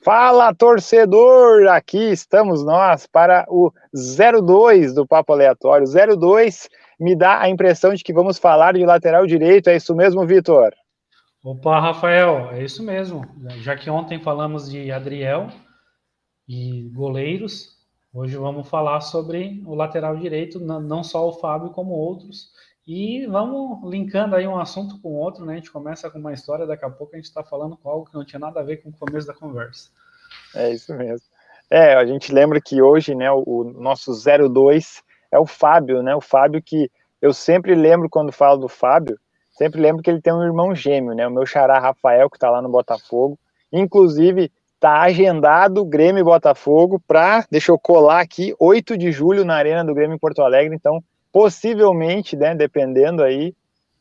Fala, torcedor! Aqui estamos nós para o 02 do Papo Aleatório. 02 me dá a impressão de que vamos falar de lateral direito. É isso mesmo, Vitor? Opa, Rafael, é isso mesmo. Já que ontem falamos de Adriel e goleiros, hoje vamos falar sobre o lateral direito, não só o Fábio, como outros. E vamos linkando aí um assunto com o outro, né? A gente começa com uma história, daqui a pouco a gente está falando com algo que não tinha nada a ver com o começo da conversa. É isso mesmo. A gente lembra que hoje, né, o nosso 02 é o Fábio, né? O Fábio que eu sempre lembro quando falo do Fábio, sempre lembro que ele tem um irmão gêmeo, né? O meu xará Rafael, que tá lá no Botafogo. Inclusive, tá agendado o Grêmio e Botafogo para, deixa eu colar aqui, 8 de julho na Arena do Grêmio em Porto Alegre. Então, possivelmente, né, dependendo aí,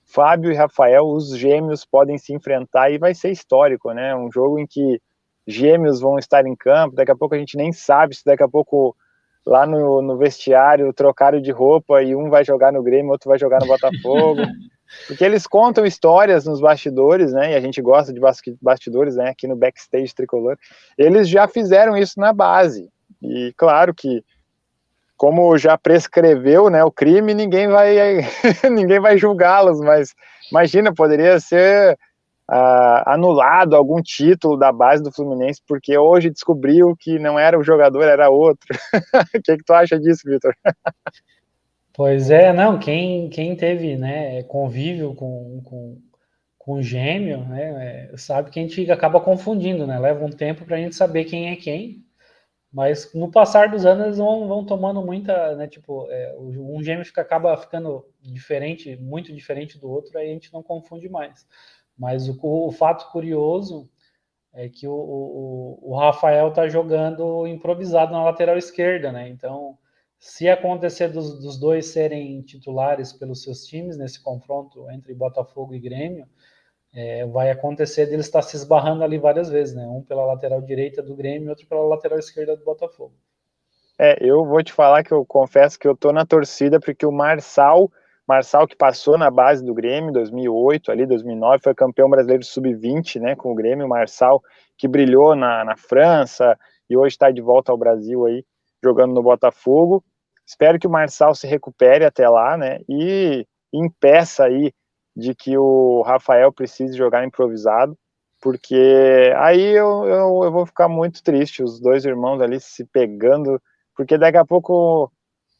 Fábio e Rafael, os gêmeos podem se enfrentar e vai ser histórico, né? Um jogo em que gêmeos vão estar em campo, daqui a pouco a gente nem sabe se daqui a pouco lá no vestiário trocaram de roupa e um vai jogar no Grêmio, outro vai jogar no Botafogo, porque eles contam histórias nos bastidores, né, e a gente gosta de bastidores, né, aqui no backstage tricolor, eles já fizeram isso na base, e claro que como já prescreveu, né, o crime, ninguém vai ninguém vai julgá-los, mas imagina, poderia ser anulado algum título da base do Fluminense, porque hoje descobriu que não era o jogador, era outro. O que tu acha disso, Vitor? Pois é, não, quem teve, né, convívio com gêmeo, né, sabe que a gente acaba confundindo, né? Leva um tempo para a gente saber quem é quem. Mas no passar dos anos eles vão tomando muita, né? Tipo, um gêmeo acaba ficando diferente, muito diferente do outro, aí a gente não confunde mais. Mas o fato curioso é que o Rafael tá jogando improvisado na lateral esquerda, né? Então, se acontecer dos dois serem titulares pelos seus times nesse confronto entre Botafogo e Grêmio, vai acontecer dele estar se esbarrando ali várias vezes, né? Um pela lateral direita do Grêmio e outro pela lateral esquerda do Botafogo. Eu vou te falar que eu confesso que eu tô na torcida porque o Marçal que passou na base do Grêmio em 2008, ali 2009, foi campeão brasileiro sub-20, né, com o Grêmio, o Marçal que brilhou na França e hoje está de volta ao Brasil aí, jogando no Botafogo. Espero que o Marçal se recupere até lá, né, e impeça aí de que o Rafael precise jogar improvisado, porque aí eu vou ficar muito triste, os dois irmãos ali se pegando, porque daqui a pouco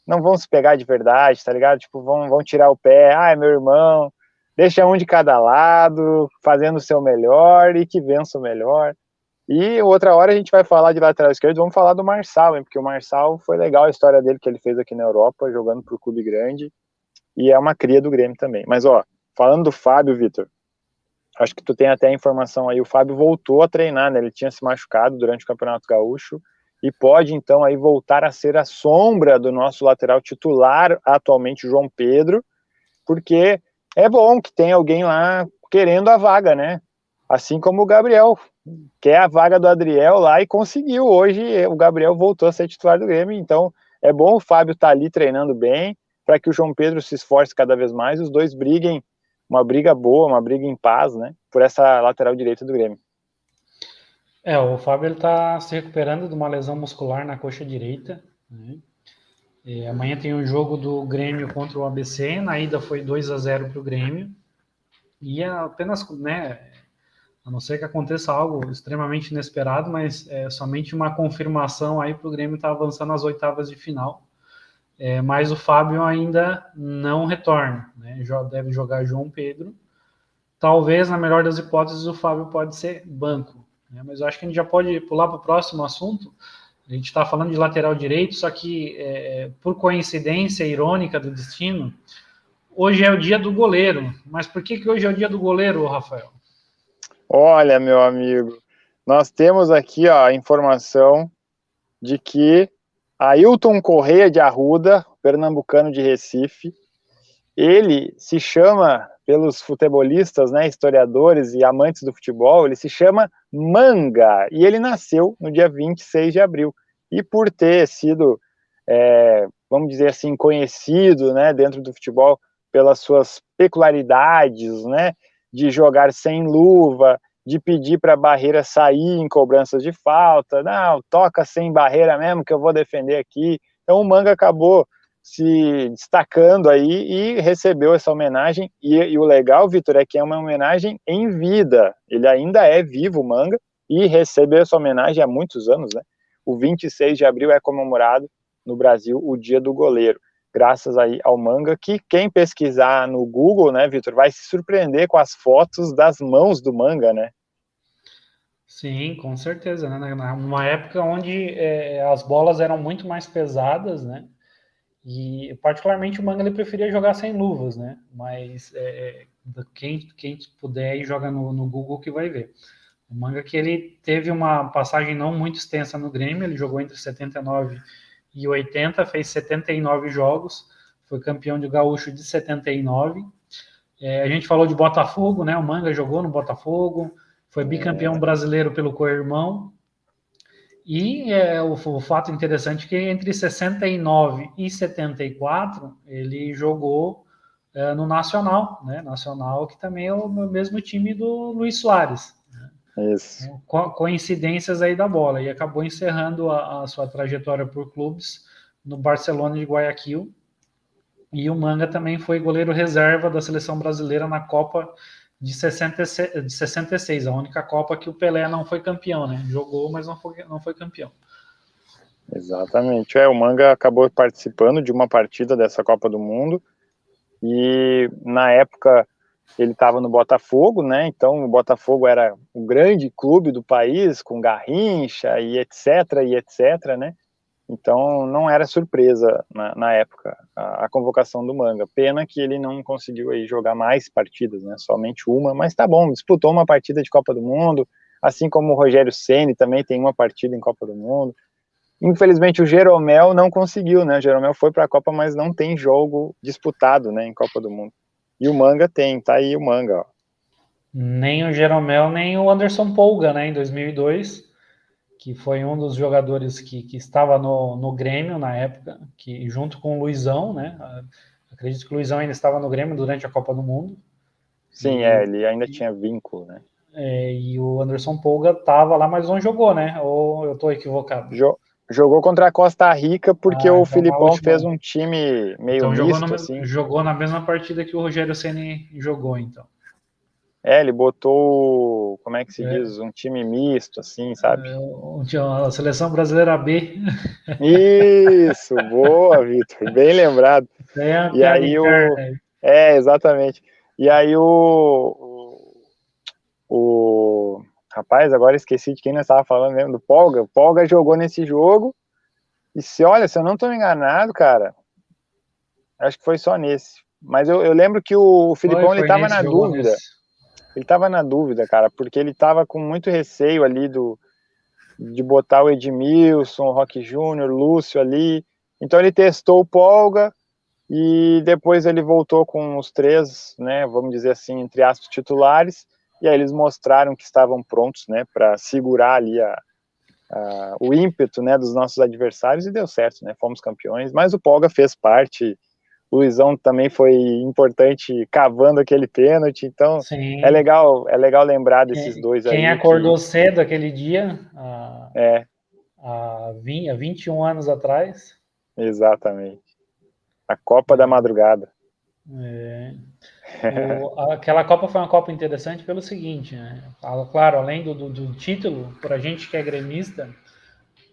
não vão se pegar de verdade, tá ligado? Tipo, vão tirar o pé, é meu irmão, deixa um de cada lado, fazendo o seu melhor e que vença o melhor. E outra hora a gente vai falar de lateral esquerdo, vamos falar do Marçal, hein? Porque o Marçal foi legal a história dele que ele fez aqui na Europa, jogando pro clube grande, e é uma cria do Grêmio também. Mas, ó, falando do Fábio, Vitor, acho que tu tem até a informação aí, o Fábio voltou a treinar, né? Ele tinha se machucado durante o Campeonato Gaúcho e pode então aí voltar a ser a sombra do nosso lateral titular atualmente, João Pedro, porque é bom que tem alguém lá querendo a vaga, né? Assim como o Gabriel quer a vaga do Adriel lá e conseguiu. Hoje o Gabriel voltou a ser titular do Grêmio, então é bom o Fábio estar ali treinando bem para que o João Pedro se esforce cada vez mais, os dois briguem, uma briga boa, uma briga em paz, né? Por essa lateral direita do Grêmio. O Fábio ele tá se recuperando de uma lesão muscular na coxa direita, né? E amanhã tem um jogo do Grêmio contra o ABC, na ida foi 2-0 para o Grêmio, e apenas, né, a não ser que aconteça algo extremamente inesperado, mas é somente uma confirmação aí para o Grêmio estar avançando às oitavas de final. Mas o Fábio ainda não retorna, né? Deve jogar João Pedro. Talvez, na melhor das hipóteses, o Fábio pode ser banco, né? Mas eu acho que a gente já pode pular para o próximo assunto. A gente está falando de lateral direito, só que, por coincidência irônica do destino, hoje é o dia do goleiro. Mas por que hoje é o dia do goleiro, Rafael? Olha, meu amigo, nós temos aqui ó, a informação de que Ailton Correia de Arruda, pernambucano de Recife, ele se chama, pelos futebolistas, né, historiadores e amantes do futebol, ele se chama Manga, e ele nasceu no dia 26 de abril. E por ter sido, vamos dizer assim, conhecido, né, dentro do futebol pelas suas peculiaridades, né, de jogar sem luva, de pedir para a barreira sair em cobranças de falta, não, toca sem barreira mesmo que eu vou defender aqui. Então o Manga acabou se destacando aí e recebeu essa homenagem, e o legal, Vitor, é que é uma homenagem em vida, ele ainda é vivo, o Manga, e recebeu essa homenagem há muitos anos, né? O 26 de abril é comemorado no Brasil o Dia do Goleiro, graças aí ao Manga, que quem pesquisar no Google, né, Vitor, vai se surpreender com as fotos das mãos do Manga, né? Sim, com certeza, né? Numa época onde as bolas eram muito mais pesadas, né? E particularmente o Manga ele preferia jogar sem luvas, né? Mas quem puder ir joga no Google que vai ver. O Manga que ele teve uma passagem não muito extensa no Grêmio, ele jogou entre 79 e 80, fez 79 jogos, foi campeão de gaúcho de 79. A gente falou de Botafogo, né? O Manga jogou no Botafogo, foi bicampeão brasileiro pelo co-irmão. E o fato interessante é que entre 69 e 74 ele jogou no Nacional, né? Nacional que também é o mesmo time do Luiz Soares. Isso. Coincidências aí da bola. E acabou encerrando a sua trajetória por clubes no Barcelona de Guayaquil. E o Manga também foi goleiro reserva da seleção brasileira na Copa de 66, a única Copa que o Pelé não foi campeão, né? Jogou, mas não foi campeão. Exatamente. O Manga acabou participando de uma partida dessa Copa do Mundo e na época ele estava no Botafogo, né? Então o Botafogo era o grande clube do país, com Garrincha e etc, né? Então não era surpresa na época a convocação do Manga. Pena que ele não conseguiu aí jogar mais partidas, né? Somente uma, mas tá bom, disputou uma partida de Copa do Mundo, assim como o Rogério Ceni também tem uma partida em Copa do Mundo. Infelizmente o Jeromel não conseguiu, né? O Jeromel foi para a Copa, mas não tem jogo disputado, né, em Copa do Mundo. E o Manga tem, tá aí o Manga, ó. Nem o Jeromel, nem o Anderson Polga, né, em 2002, que foi um dos jogadores que estava no Grêmio na época, que junto com o Luizão, né? Acredito que o Luizão ainda estava no Grêmio durante a Copa do Mundo. Sim, E, ele ainda tinha vínculo, né? e o Anderson Polga estava lá, mas não jogou, né? Ou eu estou equivocado? Jogou contra a Costa Rica porque o Então na Filipão fez última. um time meio Então misto, assim. jogou na mesma partida que o Rogério Ceni jogou, então. Ele botou, como é que se É, diz, um time misto, assim, sabe? a seleção brasileira B. Isso, boa, Vitor, bem lembrado. É uma E piada aí interna. exatamente. E aí rapaz, agora esqueci de quem nós estava falando mesmo, do Polga. O Polga jogou nesse jogo e se eu não estou enganado, cara, acho que foi só nesse. Mas eu lembro que o Filipão, ele Foi estava nesse, na jogou dúvida. nesse. Ele estava na dúvida, cara, porque ele estava com muito receio ali de botar o Edmilson, o Roque Júnior, Lúcio ali. Então ele testou o Polga e depois ele voltou com os três, né, vamos dizer assim, entre aspas, titulares, e aí eles mostraram que estavam prontos, né, para segurar ali o ímpeto, né, dos nossos adversários, e deu certo, né, fomos campeões, mas o Polga fez parte, o Luizão também foi importante cavando aquele pênalti, então Sim. é legal lembrar desses dois Quem aí que acordou cedo aquele dia, é, há 21 anos atrás, exatamente, a Copa da Madrugada. é, aquela Copa foi uma Copa interessante pelo seguinte, né? Claro, além do título, para a gente que é gremista,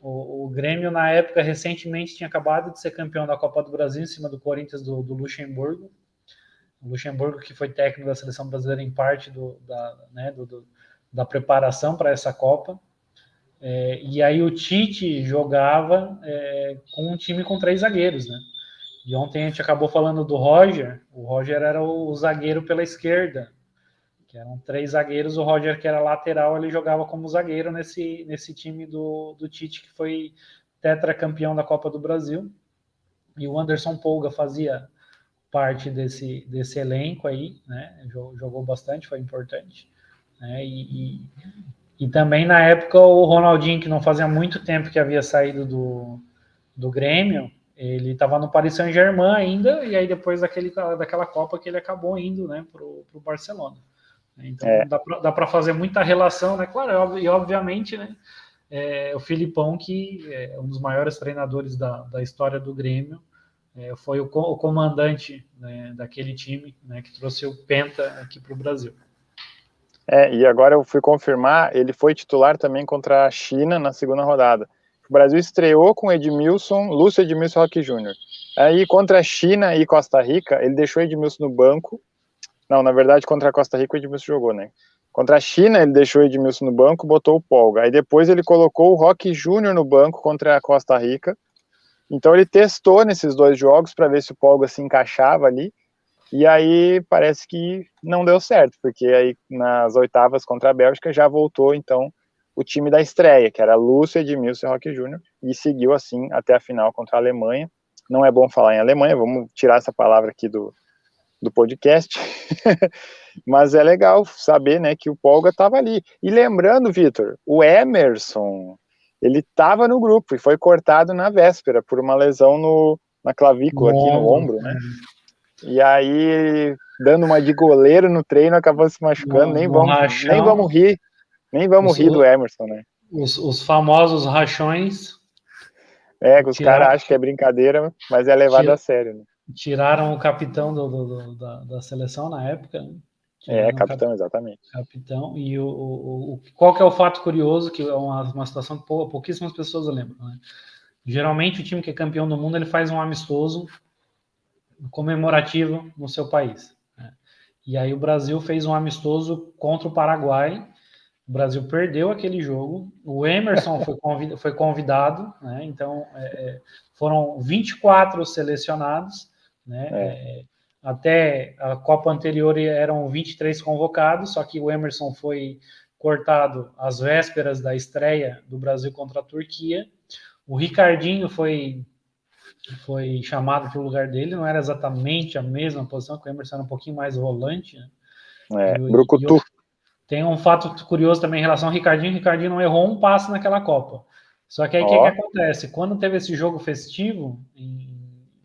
o Grêmio, na época, recentemente tinha acabado de ser campeão da Copa do Brasil em cima do Corinthians do Luxemburgo. O Luxemburgo, que foi técnico da seleção brasileira em parte da preparação para essa Copa. E aí o Tite jogava com um time com 3 zagueiros, né? E ontem a gente acabou falando do Roger. O Roger era o zagueiro pela esquerda, que eram 3 zagueiros. O Roger, que era lateral, ele jogava como zagueiro nesse time do Tite, que foi tetracampeão da Copa do Brasil. E o Anderson Polga fazia parte desse elenco aí, né? Jogou bastante, foi importante. Né? E também na época o Ronaldinho, que não fazia muito tempo que havia saído do Grêmio, ele estava no Paris Saint-Germain ainda, e aí depois daquela Copa que ele acabou indo, né, pro Barcelona. Então, dá para fazer muita relação, né? Claro, e obviamente, né? O Filipão, que é um dos maiores treinadores da história do Grêmio, foi o comandante, né, daquele time, né, que trouxe o Penta aqui para o Brasil. E agora eu fui confirmar, ele foi titular também contra a China na segunda rodada. O Brasil estreou com Edmilson, Lúcio Edmilson e Roque Júnior. Aí contra a China e Costa Rica, ele deixou o Edmilson no banco. Não, na verdade, contra a Costa Rica o Edmilson jogou, né? Contra a China, ele deixou o Edmilson no banco, botou o Polga. Aí depois ele colocou o Roque Júnior no banco contra a Costa Rica. Então ele testou nesses 2 jogos para ver se o Polga se encaixava ali. E aí parece que não deu certo, porque aí nas oitavas contra a Bélgica já voltou então o time da estreia, que era Lúcio, Edmilson e Roque Júnior, e seguiu assim até a final contra a Alemanha. Não é bom falar em Alemanha, vamos tirar essa palavra aqui do podcast. Mas é legal saber, né, que o Polga estava ali. E lembrando, Vitor, o Emerson, ele estava no grupo e foi cortado na véspera por uma lesão na clavícula, aqui no ombro, né? E aí, dando uma de goleiro no treino, acabou se machucando. Nem vamos rir do Emerson, né? Os famosos rachões. Que os caras acham que é brincadeira, mas é levado a sério, né? Tiraram o capitão da seleção na época, né? Capitão, exatamente. Capitão. E qual que é o fato curioso, que é uma situação que pouquíssimas pessoas lembram, né? Geralmente o time que é campeão do mundo, ele faz um amistoso comemorativo no seu país, né? E aí o Brasil fez um amistoso contra o Paraguai. O Brasil perdeu aquele jogo. O Emerson foi convidado, né? Então foram 24 selecionados, né? Até a Copa anterior eram 23 convocados, só que o Emerson foi cortado às vésperas da estreia do Brasil contra a Turquia. O Ricardinho foi chamado para o lugar dele, não era exatamente a mesma posição, que o Emerson era um pouquinho mais volante, né? Brucutu. Tem um fato curioso também em relação ao Ricardinho. O Ricardinho não errou um passe naquela Copa. Só que aí o que acontece? Quando teve esse jogo festivo,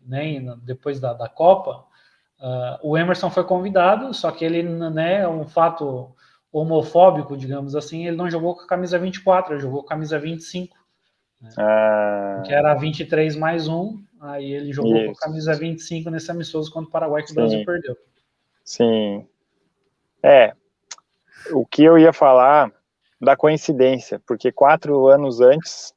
né, depois da Copa, o Emerson foi convidado, só que ele, né, um fato homofóbico, digamos assim, ele não jogou com a camisa 24, ele jogou com a camisa 25. Né? Que era 23 mais 1, aí ele jogou com a camisa 25 nesse amistoso contra o Paraguai, que o Brasil perdeu. Sim. O que eu ia falar da coincidência, porque 4 anos antes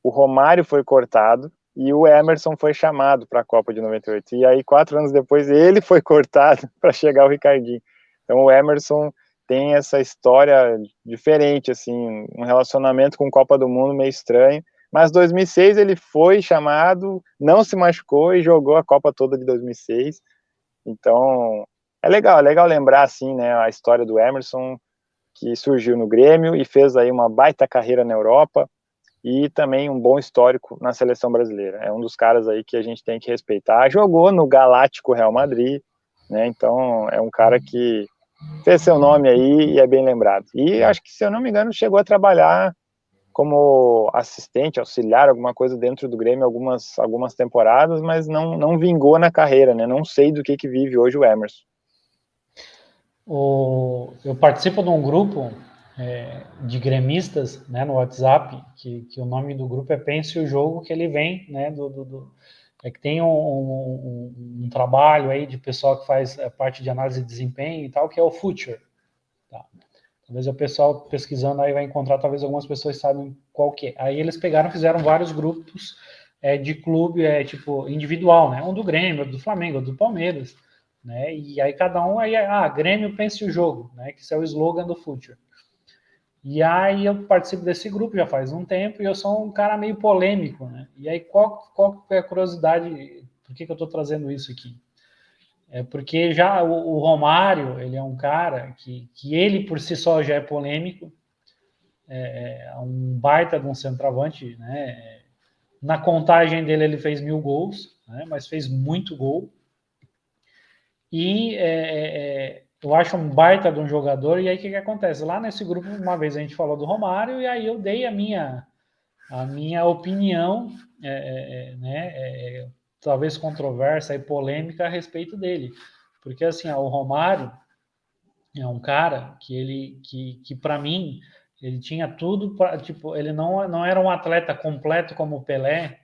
o Romário foi cortado e o Emerson foi chamado para a Copa de 98. E aí 4 anos depois ele foi cortado para chegar o Ricardinho. Então o Emerson tem essa história diferente, assim, um relacionamento com Copa do Mundo meio estranho. Mas 2006 ele foi chamado, não se machucou e jogou a Copa toda de 2006. Então é legal lembrar assim, né, a história do Emerson, que surgiu no Grêmio e fez aí uma baita carreira na Europa e também um bom histórico na seleção brasileira. É um dos caras aí que a gente tem que respeitar. Jogou no Galáctico Real Madrid, né? Então é um cara que fez seu nome aí e é bem lembrado. E acho que, se eu não me engano, chegou a trabalhar como assistente, auxiliar, alguma coisa dentro do Grêmio algumas temporadas, mas não vingou na carreira, né? Não sei do que vive hoje o Emerson. Eu participo de um grupo de gremistas, né, no WhatsApp, que o nome do grupo é Pense o Jogo, que ele vem, né, que tem um trabalho aí de pessoal que faz parte de análise de desempenho e tal, que é o Future. Tá? Talvez o pessoal pesquisando aí vai encontrar, talvez algumas pessoas saibam qual que é. Aí eles fizeram vários grupos de clube, tipo, individual, né? Um do Grêmio, outro do Flamengo, outro do Palmeiras, né? E aí cada um aí, Grêmio pense o jogo, né? Que esse é o slogan do Future. E aí eu participo desse grupo já faz um tempo e eu sou um cara meio polêmico, né? E aí qual é a curiosidade, por que eu estou trazendo isso aqui? Porque já o Romário, ele é um cara que ele por si só já é polêmico, um baita de um centroavante, né? Na contagem dele ele fez 1000 gols, né? Mas fez muito gol. E eu acho um baita de um jogador. E aí o que acontece? Lá nesse grupo, uma vez a gente falou do Romário e aí eu dei a minha opinião, né? Talvez controversa e polêmica a respeito dele. Porque assim, o Romário, É um cara que para mim, ele tinha tudo para, tipo, ele não era um atleta completo como o Pelé,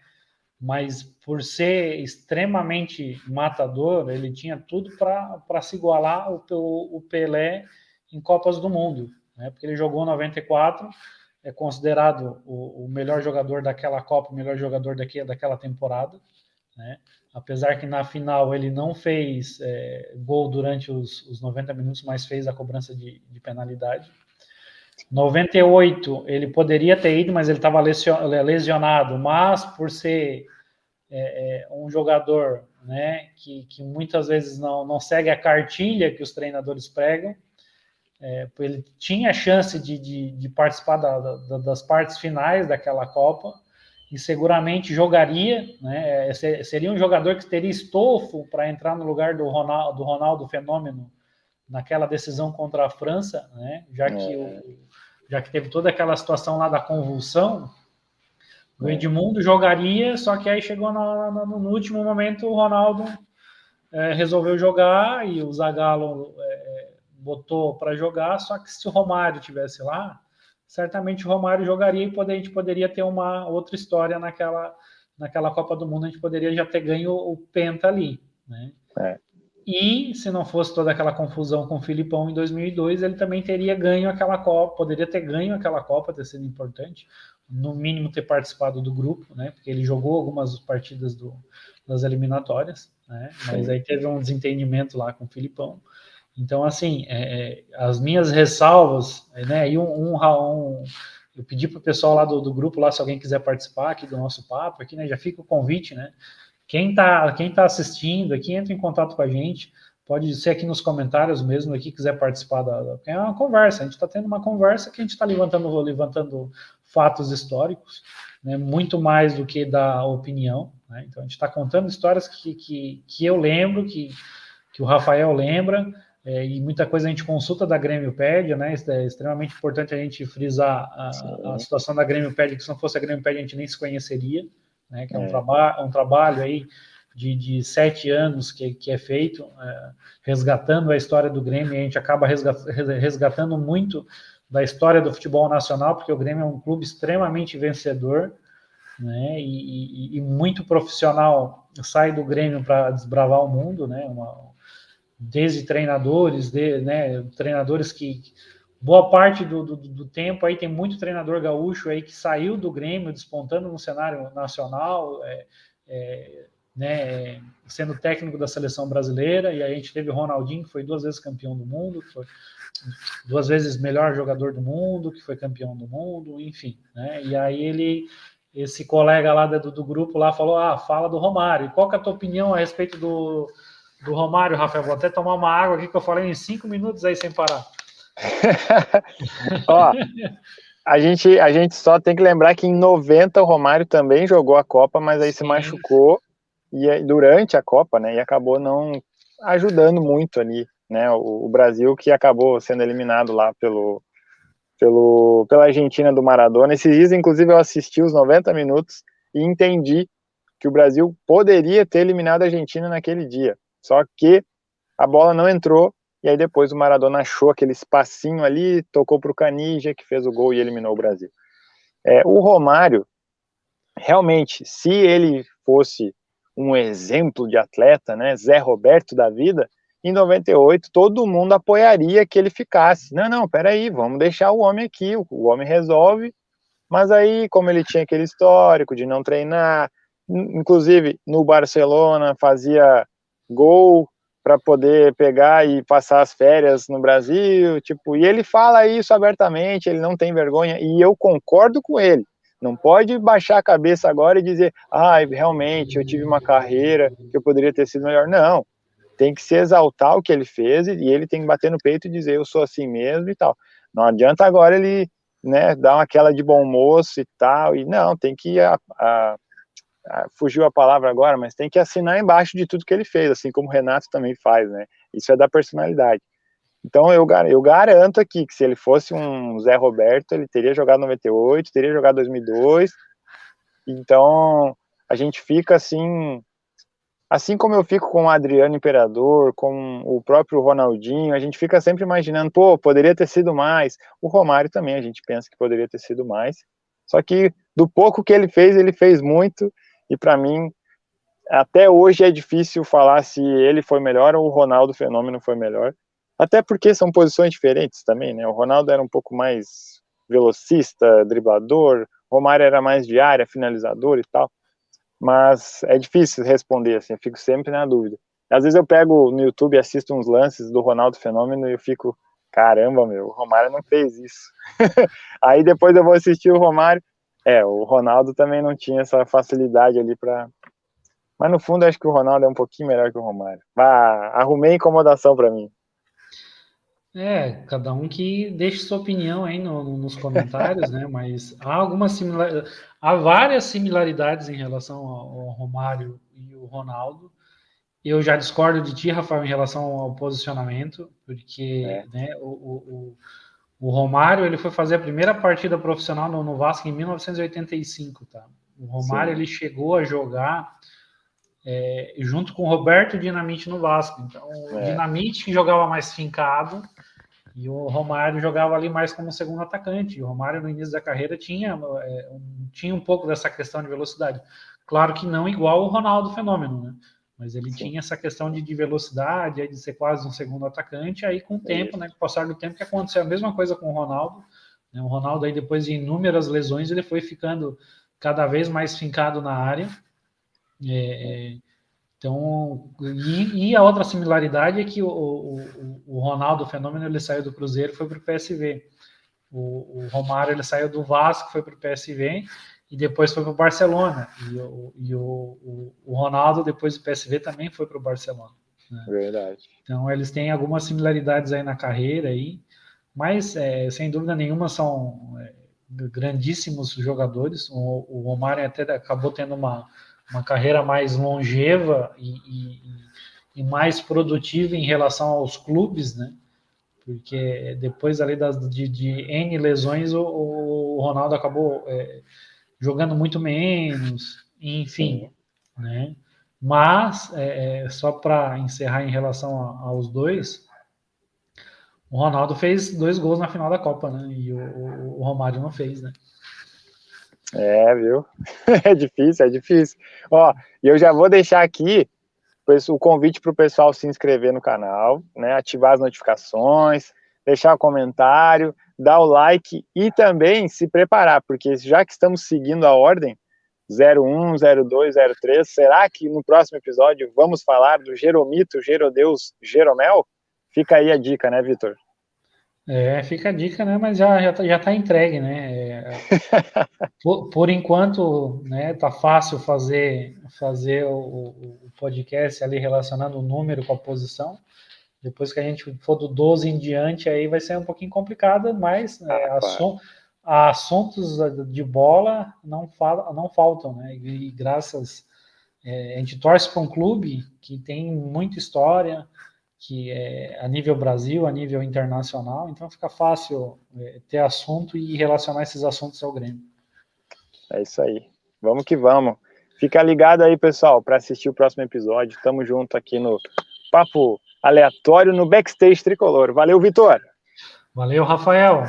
mas por ser extremamente matador, ele tinha tudo para se igualar o Pelé em Copas do Mundo, né? Porque ele jogou 94, é considerado o melhor jogador daquela Copa, o melhor jogador daquela temporada, né? Apesar que na final ele não fez gol durante os 90 minutos, mas fez a cobrança de penalidade. 98 ele poderia ter ido, mas ele estava lesionado, mas por ser um jogador, né, que muitas vezes não segue a cartilha que os treinadores pregam, ele tinha chance de participar das partes finais daquela Copa e seguramente jogaria, né? Seria um jogador que teria estofo para entrar no lugar do Ronaldo Fenômeno naquela decisão contra a França, né? Já que teve toda aquela situação lá da convulsão, o Edmundo jogaria, só que aí chegou no último momento o Ronaldo resolveu jogar e o Zagallo botou para jogar, só que se o Romário tivesse lá, certamente o Romário jogaria e a gente poderia ter uma outra história naquela Copa do Mundo, a gente poderia já ter ganho o Penta ali, né? E se não fosse toda aquela confusão com o Filipão em 2002, ele também teria ganho aquela Copa, poderia ter ganho aquela Copa, ter sido importante, no mínimo ter participado do grupo, né? Porque ele jogou algumas partidas das eliminatórias, né? Mas aí teve um desentendimento lá com o Filipão. Então, assim, as minhas ressalvas, né? E eu pedi para o pessoal lá do grupo, lá, se alguém quiser participar aqui do nosso papo, aqui, né? Já fica o convite, né? Quem tá assistindo aqui, entra em contato com a gente. Pode ser aqui nos comentários mesmo, aqui quiser participar é uma conversa. A gente está tendo uma conversa que a gente está levantando fatos históricos, né, muito mais do que da opinião. Né? Então a gente está contando histórias que eu lembro, que o Rafael lembra, e muita coisa a gente consulta da Grêmiopédia, né? Isso é extremamente importante a gente frisar a situação da Grêmiopédia, que se não fosse a Grêmiopédia a gente nem se conheceria. Né, que é um trabalho aí de 7 anos que é feito, resgatando a história do Grêmio, e a gente acaba resgatando muito da história do futebol nacional, porque o Grêmio é um clube extremamente vencedor, né, e muito profissional, sai do Grêmio para desbravar o mundo, né, desde treinadores, né, treinadores que boa parte do tempo aí tem muito treinador gaúcho aí que saiu do Grêmio despontando no cenário nacional, né, sendo técnico da seleção brasileira, e aí a gente teve o Ronaldinho, que foi 2 vezes campeão do mundo, que foi 2 vezes melhor jogador do mundo, que foi campeão do mundo, enfim, né, e aí esse colega lá do grupo lá falou, fala do Romário, e qual que é a tua opinião a respeito do Romário, Rafael? Vou até tomar uma água aqui que eu falei em 5 minutos aí sem parar. Ó, a gente só tem que lembrar que em 90 o Romário também jogou a Copa, mas aí se machucou durante a Copa, né? E acabou não ajudando muito ali, né? O Brasil, que acabou sendo eliminado lá pela Argentina do Maradona. Esses dias, inclusive, eu assisti os 90 minutos e entendi que o Brasil poderia ter eliminado a Argentina naquele dia. Só que a bola não entrou, e aí depois o Maradona achou aquele espacinho ali, tocou para o Canija, que fez o gol e eliminou o Brasil. O Romário, realmente, se ele fosse um exemplo de atleta, né, Zé Roberto da vida, em 98 todo mundo apoiaria que ele ficasse. Não, peraí, vamos deixar o homem aqui, o homem resolve. Mas aí, como ele tinha aquele histórico de não treinar, inclusive no Barcelona fazia gol para poder pegar e passar as férias no Brasil, tipo, e ele fala isso abertamente, ele não tem vergonha, e eu concordo com ele. Não pode baixar a cabeça agora e dizer, realmente, eu tive uma carreira que eu poderia ter sido melhor. Não, tem que se exaltar o que ele fez e ele tem que bater no peito e dizer, eu sou assim mesmo e tal. Não adianta agora ele, né, dar aquela de bom moço e tal, e não, tem que fugiu a palavra agora, mas tem que assinar embaixo de tudo que ele fez, assim como o Renato também faz, né? Isso é da personalidade. Então eu garanto aqui que se ele fosse um Zé Roberto, ele teria jogado 98, teria jogado 2002. Então a gente fica assim assim como eu fico com o Adriano Imperador, com o próprio Ronaldinho, a gente fica sempre imaginando, pô, poderia ter sido mais. O Romário também, a gente pensa que poderia ter sido mais. Só que do pouco que ele fez muito, e para mim, até hoje é difícil falar se ele foi melhor ou o Ronaldo Fenômeno foi melhor. Até porque são posições diferentes também, né? O Ronaldo era um pouco mais velocista, driblador, o Romário era mais de área, finalizador e tal. Mas é difícil responder, assim, eu fico sempre na dúvida. Às vezes eu pego no YouTube e assisto uns lances do Ronaldo Fenômeno e eu fico, caramba, meu, o Romário não fez isso. Aí depois eu vou assistir o Romário. O Ronaldo também não tinha essa facilidade ali para. Mas no fundo, acho que o Ronaldo é um pouquinho melhor que o Romário. Arrumei incomodação para mim. Cada um que deixe sua opinião aí nos comentários, né? Mas há várias similaridades em relação ao Romário e o Ronaldo. Eu já discordo de ti, Rafael, em relação ao posicionamento, porque né, o Romário ele foi fazer a primeira partida profissional no Vasco em 1985, tá? O Romário ele chegou a jogar junto com o Roberto Dinamite no Vasco. Então, o Dinamite jogava mais fincado e o Romário jogava ali mais como segundo atacante. E o Romário, no início da carreira, tinha um pouco dessa questão de velocidade. Claro que não igual o Ronaldo Fenômeno, né? Mas ele tinha essa questão de velocidade, de ser quase um segundo atacante. Aí, com o tempo, né, com o passar do tempo, que aconteceu a mesma coisa com o Ronaldo. Né? O Ronaldo, aí, depois de inúmeras lesões, ele foi ficando cada vez mais fincado na área. Então, e a outra similaridade é que o Ronaldo Fenômeno ele saiu do Cruzeiro e foi para o PSV. O Romário ele saiu do Vasco, foi para o PSV e depois foi para o Barcelona. E o Ronaldo, depois do PSV, também foi para o Barcelona. Né? Verdade. Então, eles têm algumas similaridades aí na carreira, aí, mas, sem dúvida nenhuma, são grandíssimos jogadores. O Romário até acabou tendo uma carreira mais longeva e mais produtiva em relação aos clubes, né? Porque depois ali de N lesões, o Ronaldo acabou jogando muito menos, enfim, né? Mas, só para encerrar em relação aos dois, o Ronaldo fez 2 gols na final da Copa, né? E o Romário não fez, né? Viu? É difícil, é difícil. Ó, e eu já vou deixar aqui o convite para o pessoal se inscrever no canal, né? Ativar as notificações, deixar o comentário, dar o like e também se preparar, porque já que estamos seguindo a ordem 01, 02, 03, será que no próximo episódio vamos falar do Jeromito, Gerodeus, Jeromel? Fica aí a dica, né, Vitor? Fica a dica, né? Mas já tá entregue, né? Por enquanto, né? Tá fácil fazer o podcast ali relacionando o número com a posição. Depois que a gente for do 12 em diante, aí vai ser um pouquinho complicado, mas claro. assuntos de bola não faltam, né? E graças a gente torce para um clube que tem muita história, que é a nível Brasil, a nível internacional, então fica fácil ter assunto e relacionar esses assuntos ao Grêmio. É isso aí. Vamos que vamos. Fica ligado aí, pessoal, para assistir o próximo episódio. Tamo junto aqui no Papo Aleatório no Backstage Tricolor. Valeu, Vitor! Valeu, Rafael!